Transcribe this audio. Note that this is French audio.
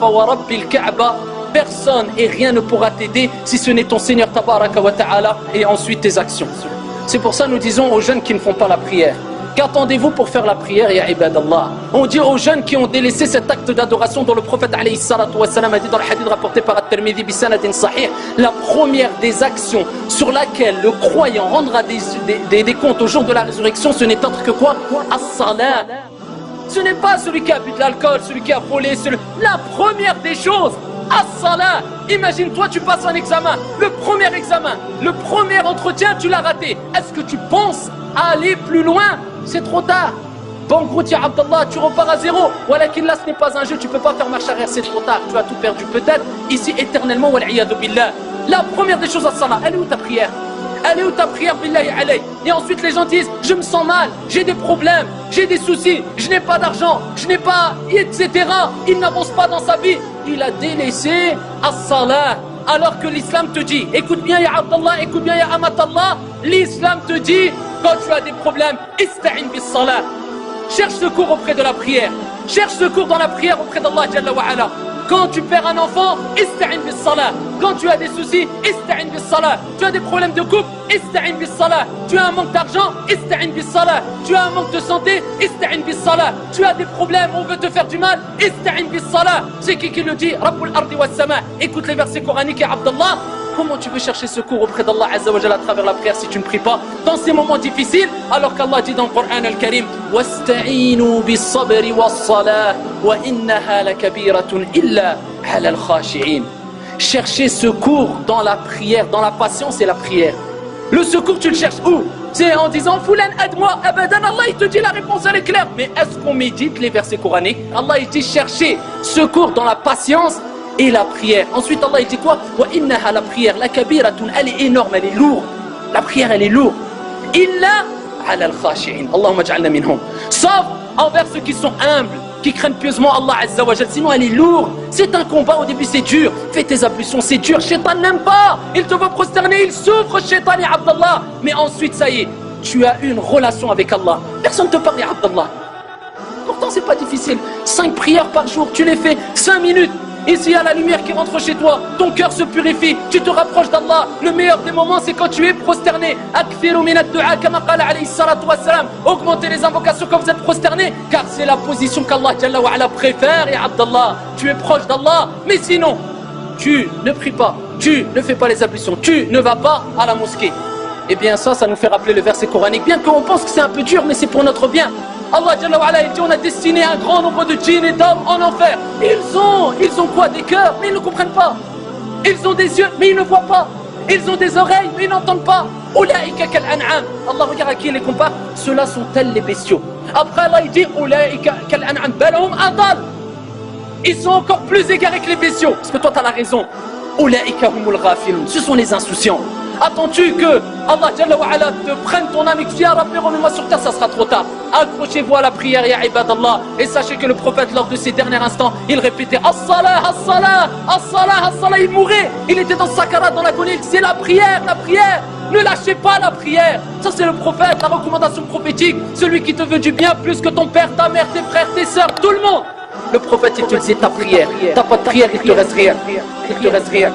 wa rabbil Ka'ba, personne et rien ne pourra t'aider si ce n'est ton Seigneur Tabaraka wa Ta'ala et ensuite tes actions. C'est pour ça que nous disons aux jeunes qui ne font pas la prière, qu'attendez-vous pour faire la prière, ya ibadallah? On dit aux jeunes qui ont délaissé cet acte d'adoration dont le prophète alayhi salatu wa salam a dit dans le hadith rapporté par At-Tirmidhi bi sanadin sahih, la première des actions sur laquelle le croyant rendra des comptes au jour de la résurrection, ce n'est autre que quoi? As-salat. Ce n'est pas celui qui a bu de l'alcool, celui qui a volé, la première des choses. As-salat. Imagine-toi, tu passes un examen, le premier entretien, tu l'as raté. Est-ce que tu penses à aller plus loin? C'est trop tard. Bon route, ya Abdallah, tu repars à zéro. Walakin là, ce n'est pas un jeu, tu ne peux pas faire marche arrière, c'est trop tard. Tu as tout perdu, peut-être, ici, éternellement, wal'iyadu billah. La première des choses, as-salat. Elle est où ta prière? Elle est où ta prière, billahi alayh? Et ensuite, les gens disent, je me sens mal, j'ai des problèmes, j'ai des soucis, je n'ai pas d'argent, je n'ai pas, etc. Il n'avance pas dans sa vie. Il a délaissé as-salat. Alors que l'islam te dit, écoute bien ya Abdallah, écoute bien ya Amatallah, l'islam te dit, quand tu as des problèmes, ista'in bis salat. Cherche secours auprès de la prière. Cherche secours dans la prière auprès d'Allah Jalla wa Ala. Quand tu perds un enfant, ista'in bis salat. Quand tu as des soucis, ista'in bis salat. Tu as des problèmes de couple, ista'in bis salat. Tu as un manque d'argent, ista'in bis salat. Tu as un manque de santé, ista'in bis salat. Tu as des problèmes, on veut te faire du mal, ista'in bis salat. C'est qui le dit? Rabbul ardi was sama. Écoute les versets coraniques et Abdallah. Comment tu veux chercher secours auprès d'Allah Azza wa Jalla à travers la prière si tu ne pries pas dans ces moments difficiles, alors qu'Allah dit dans le Coran al-Karim wasta'inu bis-sabri was-salah wa innaha lakabiratun illa 'ala al-khashi'in. Chercher secours dans la prière, dans la patience et la prière. Le secours, tu le cherches où? C'est en disant Foulan aide-moi, abadan. Allah il te dit la réponse, elle est claire. Mais est-ce qu'on médite les versets coraniques? Allah il dit chercher secours dans la patience et la prière. Ensuite Allah il dit quoi? Wa innaha, la prière, la kabiratun, elle est énorme, elle est lourde. La prière elle est lourde. Illa ala al-khashi'in. Allahumma ja'alna minhum. Sauf envers ceux qui sont humbles, qui craignent pieusement Allah Azza wa Jal. Sinon elle est lourde. C'est un combat, au début c'est dur. Fais tes ablutions, c'est dur. Shaitan n'aime pas. Il te veut prosterner, il souffre, Shaitan et Abdallah. Mais ensuite ça y est, tu as une relation avec Allah. Personne ne te parle, Abdallah. Pourtant c'est pas difficile. 5 prières par jour, tu les fais 5 minutes. Ici, il y a la lumière qui rentre chez toi, ton cœur se purifie, tu te rapproches d'Allah. Le meilleur des moments, c'est quand tu es prosterné. Akthiru min ad-du'a kama qala alayhi salatu wassalam. Augmentez les invocations quand vous êtes prosterné, car c'est la position qu'Allah Jalla wa Ala préfère, et Abdallah. Tu es proche d'Allah, mais sinon, tu ne pries pas, tu ne fais pas les ablutions, tu ne vas pas à la mosquée. Eh bien ça nous fait rappeler le verset coranique, bien qu'on pense que c'est un peu dur, mais c'est pour notre bien. Allah Jalla wa Ala, il dit on a destiné un grand nombre de djinns et d'hommes en enfer. Ils ont quoi? Des cœurs, mais ils ne comprennent pas. Ils ont des yeux, mais ils ne voient pas. Ils ont des oreilles, mais ils n'entendent pas. Ulaïka kal an'am. Allah regarde à qui il les compare. Ceux-là sont tels les bestiaux. Après Allah il dit Ulaïka kal an'am balhum adal. Ils sont encore plus égarés que les bestiaux. Parce que toi tu as la raison. Ulaïka humul ghafilun. Ce sont les insouciants. Attends-tu que Allah Jalla wa Ala te prenne ton âme et que tu dises Rabbi remets-moi sur terre, ça sera trop tard. Accrochez-vous à la prière, ya ibadallah. Et sachez que le prophète, lors de ses derniers instants, il répétait As-salah, as-salah, as-salah, as-salah. Il mourait, il était dans Sakara, dans l'agonie. Il disait la prière, la prière. Ne lâchez pas la prière. Ça c'est le prophète, la recommandation prophétique. Celui qui te veut du bien plus que ton père, ta mère, tes frères, tes sœurs, tout le monde. Le prophète il te disait ta prière. T'as pas de prière, il te reste rien. Il te reste rien.